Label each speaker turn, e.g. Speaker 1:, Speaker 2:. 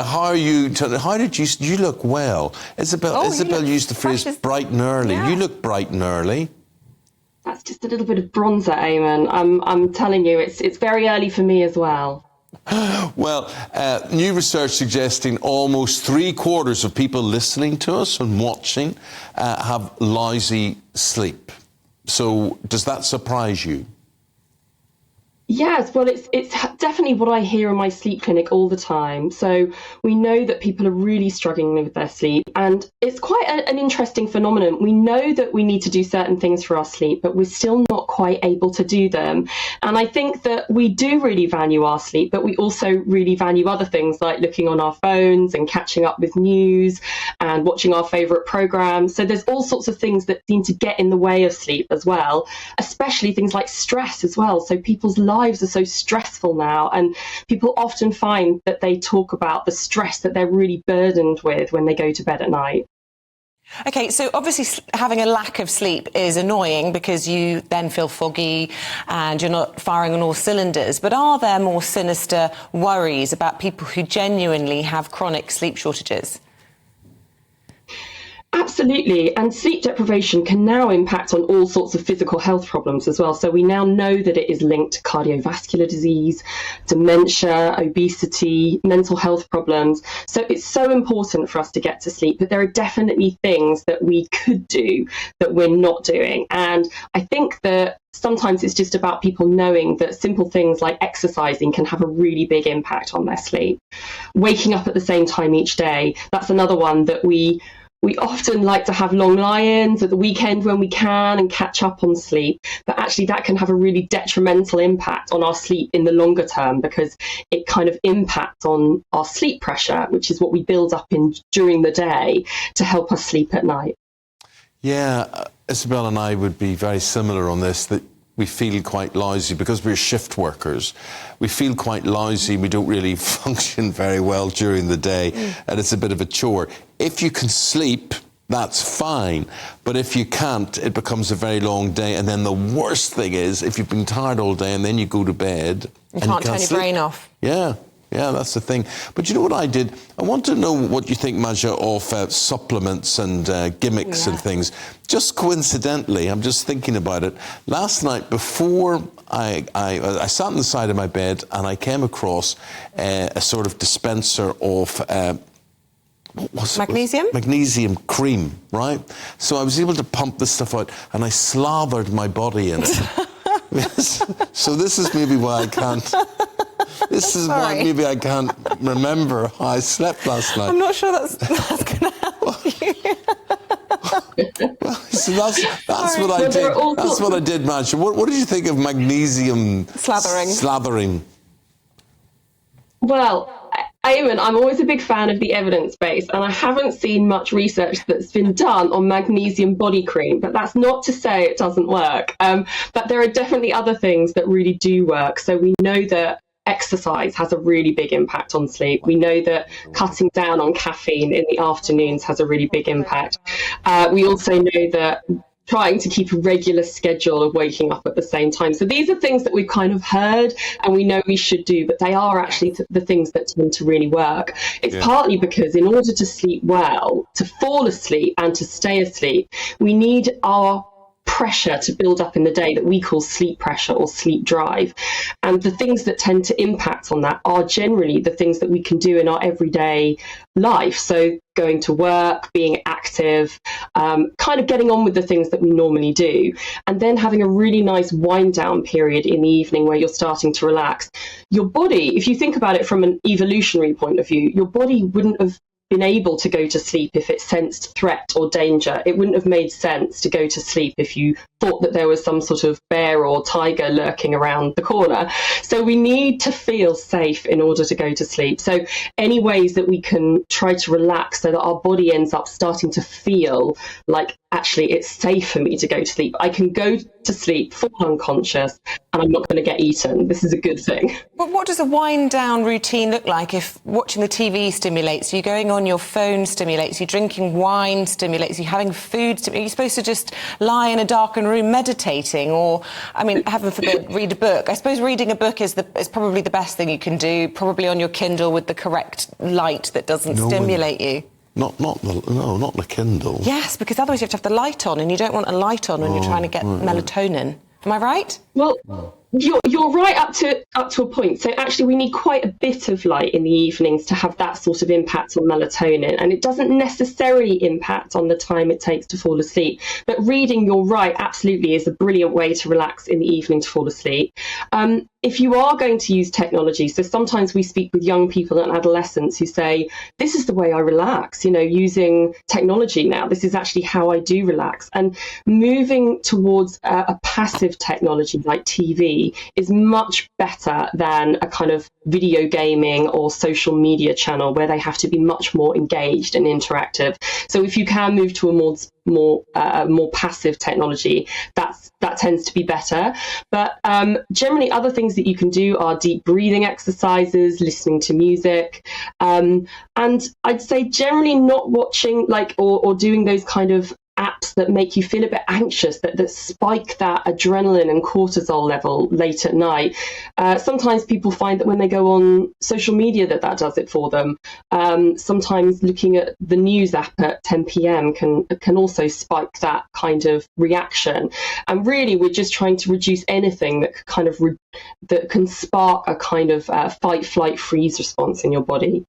Speaker 1: how are you? How did you look well? Isabel used the phrase bright and early. Yeah. You look bright and early.
Speaker 2: That's just a little bit of bronzer, Eamon. I'm telling you, it's very early for me as well.
Speaker 1: Well, new research suggesting almost 3/4 of people listening to us and watching have lousy sleep. So does that surprise you?
Speaker 2: Yes, well, it's definitely what I hear in my sleep clinic all the time. So we know that people are really struggling with their sleep, and it's quite an interesting phenomenon. We know that we need to do certain things for our sleep, but we're still not quite able to do them. And I think that we do really value our sleep, but we also really value other things like looking on our phones and catching up with news and watching our favourite programmes. So there's all sorts of things that seem to get in the way of sleep as well, especially things like stress as well. So people's lives are so stressful now, and people often find that they talk about the stress that they're really burdened with when they go to bed at night.
Speaker 3: Okay, so obviously having a lack of sleep is annoying because you then feel foggy and you're not firing on all cylinders. But are there more sinister worries about people who genuinely have chronic sleep shortages?
Speaker 2: Absolutely. And sleep deprivation can now impact on all sorts of physical health problems as well. So we now know that it is linked to cardiovascular disease, dementia, obesity, mental health problems. So it's so important for us to get to sleep. But there are definitely things that we could do that we're not doing. And I think that sometimes it's just about people knowing that simple things like exercising can have a really big impact on their sleep. Waking up at the same time each day, that's another one that we often like to have long lie-ins at the weekend when we can and catch up on sleep, but actually that can have a really detrimental impact on our sleep in the longer term because it kind of impacts on our sleep pressure, which is what we build up in during the day to help us sleep at night.
Speaker 1: Yeah, Isabel and I would be very similar on this, that we feel quite lousy because we're shift workers. We feel quite lousy. We don't really function very well during the day, and it's a bit of a chore. If you can sleep, that's fine. But if you can't, it becomes a very long day. And then the worst thing is, if you've been tired all day and then you go to bed
Speaker 3: you can't turn your brain off.
Speaker 1: Yeah, that's the thing. But you know what I did? I want to know what you think, Maja, of supplements and gimmicks and things. Just coincidentally, I'm just thinking about it. Last night, before I sat on the side of my bed and I came across a sort of dispenser of
Speaker 3: magnesium?
Speaker 1: Magnesium cream, right? So I was able to pump this stuff out and I slathered my body in it. So this is maybe why I can't... This is why maybe I can't remember how I slept last night.
Speaker 3: I'm not sure that's going to help you.
Speaker 1: Well, so that's what I did. That's what I did, Maja. What did you think of magnesium slathering?
Speaker 2: Well, Eamon, I'm always a big fan of the evidence base, and I haven't seen much research that's been done on magnesium body cream, but that's not to say it doesn't work. But there are definitely other things that really do work. So we know that exercise has a really big impact on sleep. We know that cutting down on caffeine in the afternoons has a really big impact. We also know that trying to keep a regular schedule of waking up at the same time. So these are things that we've kind of heard and we know we should do, but they are actually the things that tend to really work. It's partly because in order to sleep well, to fall asleep and to stay asleep, we need our pressure to build up in the day that we call sleep pressure or sleep drive. And the things that tend to impact on that are generally the things that we can do in our everyday life. So going to work, being active, kind of getting on with the things that we normally do. And then having a really nice wind down period in the evening where you're starting to relax. Your body, if you think about it from an evolutionary point of view, your body wouldn't have been able to go to sleep if it sensed threat or danger. It wouldn't have made sense to go to sleep if you thought that there was some sort of bear or tiger lurking around the corner. So we need to feel safe in order to go to sleep. So any ways that we can try to relax so that our body ends up starting to feel like actually it's safe for me to go to sleep. I can go to sleep full unconscious and I'm not going to get eaten. This is a good thing.
Speaker 3: But what does a wind down routine look like if watching the TV stimulates you? Going on your phone stimulates you, drinking wine stimulates you, having food stimulates you. You're supposed to just lie in a darkened room meditating, or, I mean, heaven forbid, read a book. I suppose reading a book is probably the best thing you can do, probably on your Kindle with the correct light that doesn't stimulate you.
Speaker 1: Not the Kindle.
Speaker 3: Yes, because otherwise you have to have the light on, and you don't want a light on when you're trying to get melatonin. Am I right?
Speaker 2: Well, you're right up to a point. So actually, we need quite a bit of light in the evenings to have that sort of impact on melatonin, and it doesn't necessarily impact on the time it takes to fall asleep. But reading, you're right, absolutely is a brilliant way to relax in the evening to fall asleep. If you are going to use technology, so sometimes we speak with young people and adolescents who say, this is the way I relax, using technology now. This is actually how I do relax. And moving towards a passive technology like TV is much better than a kind of video gaming or social media channel where they have to be much more engaged and interactive. So if you can move to a more passive technology, that tends to be better. But generally, other things that you can do are deep breathing exercises, listening to music, and I'd say generally not watching or doing those kind of apps that make you feel a bit anxious, that spike that adrenaline and cortisol level late at night. Sometimes people find that when they go on social media that does it for them. Sometimes looking at the news app at 10 p.m. can also spike that kind of reaction. And really, we're just trying to reduce anything that kind of that can spark a kind of fight, flight, freeze response in your body.